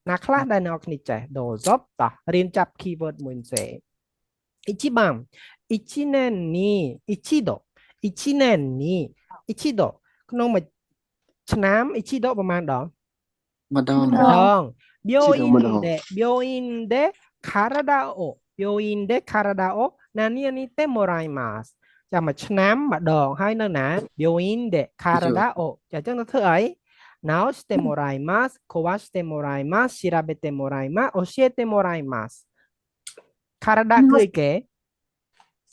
ណាខ្លះដែលអ្នកគ្នាចេះដូសបតោះរៀនចាប់ keyword មួយផ្សេង1番1年に1度1年に1度ក្នុងមួយឆ្នាំ1度ប្រហែលដងម្ដង ម្ដង病院で体を何々てもらいますចាំមួយឆ្នាំម្ដងហើយនៅណា病院で体をចាអញ្ចឹងទៅធ្វើអី直してもらいます壊してもらいます調べてもらいます教えてもらいます体គឺអីគេ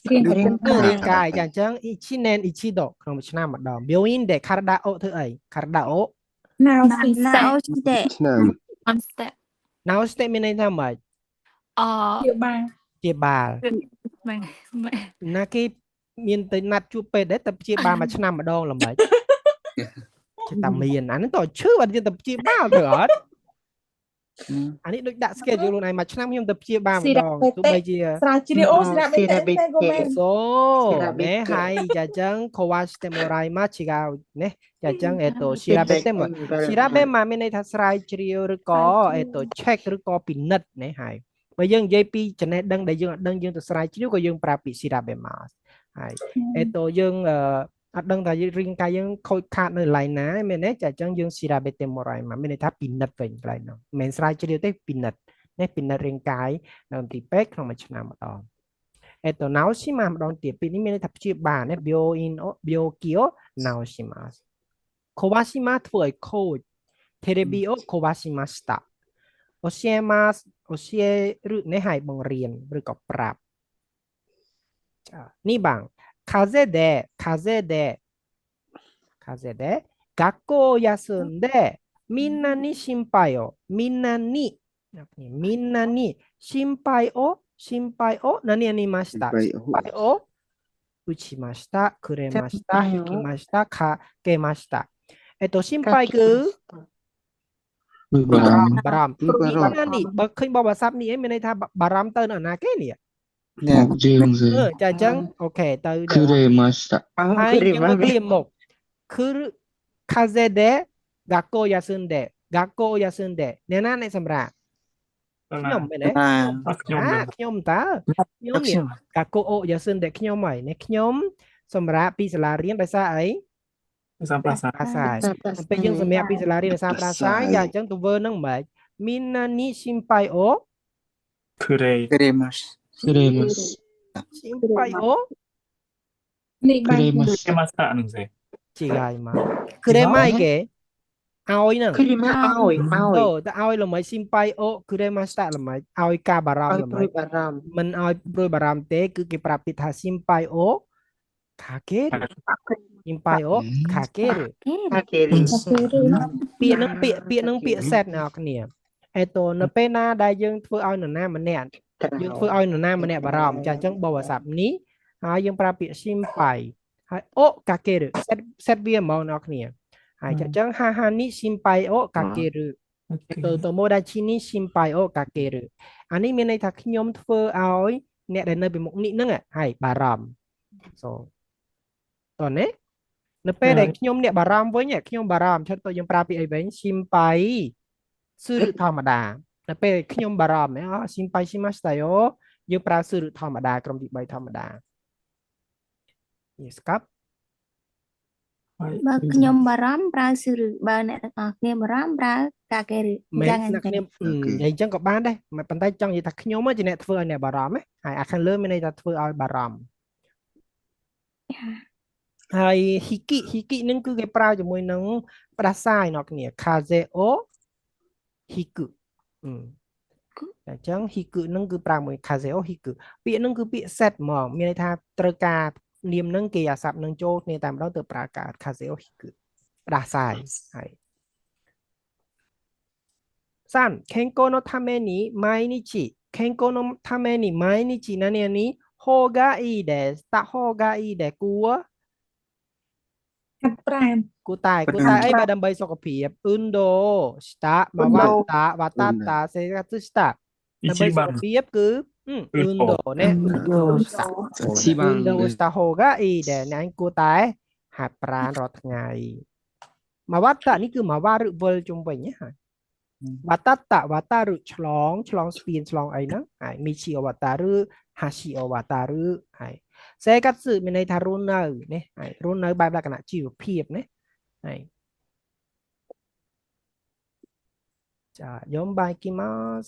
រាងកាយចាអញ្ចឹង1年1度ក្នុងមួយឆ្នាំម្ដង病院で体をធ្វើអី体を直してឆ្នាំ 直してមានន័យថាម៉េចជាបាលណាគេមានទៅណាត់ជួបពេទ្យដែរតែព្យាបាលមួយឆ្នាំម្ដងល្មិចជាតាមានអានេះតើឈឺអត់ទៅព្យាបាលទៅអត់អានេះដូចដាក់ schedule ខ្លួនឯងមួយឆ្នាំខ្ញុំទៅព្យាបាលម្ដងទោះបីជាស្រាវជ្រាវអូស្រាវជ្រាវតែごめんសូねはいじゃあじゃん壊してもらいます違うねじゃあじゃん調べても調べមកមានន័យថាស្រាវជ្រាវឬក៏ check ឬក៏ពិនិត្យណាហើយបើយើងនិយាយពីចំណេះដឹងដែលយើងអត់ដឹងយើងទៅស្រាវជ្រាវក៏យើងប្រើពាក្យ調べますហើយយើងអត់ដឹងថារាងកាយយើងខូចខាតនៅកន្លែងណាមែនទេចាអញ្ចឹងយើង調べてもらいますមានន័យថាពិនិត្យវិញកន្លែងហ្នឹងមិនមែនស្រាវជ្រាវទេពិនិត្យនេះពិនិត្យរាងកាយនៅទីពេទ្យក្នុងមួយឆ្នាំម្ដង直しますម្ដងទៀតពីនេះមានន័យថាព្យាបាលណា病気を直します壊しますធ្វើឲ្យខូចテレビを壊しました教えます教えるねហើយបង្រៀនឬក៏ប្រាប់ចានេះបង風邪で学校を休んでみんなに心配をみんなに心配を何々ました心配を打ちましたくれました引きましたかけました心配គឺបារម្ភនេះបើឃើញបបអាស័ព្ទនេះឯងមានន័យថាបារម្ភទៅនៅណាគេនេះមកយើងចាអញ្ចឹងអូខេទៅគឺរេម៉ាស្តា ហើយយើងមកក្លៀមមកគឺ風邪で学校休んでអ្នកណាអ្នកសម្រាប់ខ្ញុំមែនទេខ្ញុំតើខ្ញុំនេះ学校を休んでខ្ញុំហើយនេះខ្ញុំសម្រាប់ពីសាលារៀនដោយសារអីភាសាប្រាសាយពេលយើងសម្រាប់ពីសាលារៀនភាសាប្រាសាយយ៉ាងអញ្ចឹងទៅវើនឹងមិនみんなに心配をくれます心配をនេះបានましたនឹងទេ違いますくれまいគេឲ្យនឹងគឺមកឲ្យទៅឲ្យល្មិចស៊ីមប៉ៃអូくれましたល្មិចឲ្យការបារម្ភល្មិចមិនឲ្យព្រួយបារម្ភទេគឺគេប្រាប់ពីថាស៊ីមប៉ៃអូかけるស៊ីមប៉ៃអូかけるពាក្យនឹងពាក្យ set អ្នកគ្នានៅពេលណាដែលយើងធ្វើឲ្យនរណាម្នាក់យើងធ្វើឲ្យនរណាម្នាក់បារម្ភចាអញ្ចឹងបបអាស័ព្ទនេះហើយយើងប្រើពាក្យស៊ីមប៉ៃហើយអូかける set វាហ្មងអ្នកគ្នាហើយអញ្ចឹងហាហានេះ心配をかける友達に心配をかけるអានេះមានន័យថាខ្ញុំធ្វើឲ្យអ្នកដែលនៅពីមុខនេះហ្នឹងហើយបារម្ភតើណានៅពេលដែលខ្ញុំអ្នកបារម្ភវិញខ្ញុំបារម្ភឈប់ទៅយើងប្រើពាក្យអីវិញ心配សឺរធម្មតានៅពេលខ្ញុំបារម្ភ心配しましたよយើងប្រើសឺរធម្មតាក្រុមទី3ធម្មតាយេស្កាប់បើខ្ញុំបារម្ភប្រើសឺរបើអ្នកទាំងអស់គ្នាបារម្ភប្រើកាគេឬយ៉ាងណាគ្នាអញ្ចឹងក៏បានដែរប៉ុន្តែចង់និយាយថាខ្ញុំជាអ្នកធ្វើឲ្យអ្នកបារម្ភហើយអាខាងលើមានន័យថាធ្វើឲ្យបារម្ភហើយហ៊ីគីនឹងគឺគេប្រើជាមួយនឹងផ្ដាសាយអ្នកគ្នាខាសេអូហ៊ីគឹអញ្ចឹងហ៊ីគឹនឹងគឺប្រើមួយខាសេអូហ៊ីគឹពាក្យនឹងគឺពាក្យ set ហ្មងមានន័យថាត្រូវការនាមនឹងគេអាស័ព្ទនឹងចូលគ្នាតែម្ដងទៅប្រើការខាសេអូហ៊ីគឹផ្ដាសាយហើយ3健康のために毎日健康のために毎日何々方がいいですた方がいいでគួរគួរតែអីបើដើម្បីសុខភាពអ៊ុនដូស្តាមកវ៉ាតាសេកាទស្តាដើម្បីសុខភាពគឺអ៊ុនដូね運動した方がいいですអ្នកគួរតែហាត់ប្រាណរាល់ថ្ងៃមកវ៉ាតានេះគឺមកវ៉ាឬវិលជុំវិញហើយ វត្តតវត្តឬឆ្លងស្ពានឆ្លងអីហ្នឹងហើយមីឈីអវតាឬហាស៊ីអវតាឬហើយសេកាត់សឺមានន័យថារស់នៅនេះហើយរស់នៅបែបលក្ខណៈជីវភាពណាហើយចាយំបាយគីម៉ាស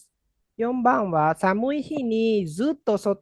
យំបងវ៉ាសាមួយហ៊ីនីស៊ឺតូសូ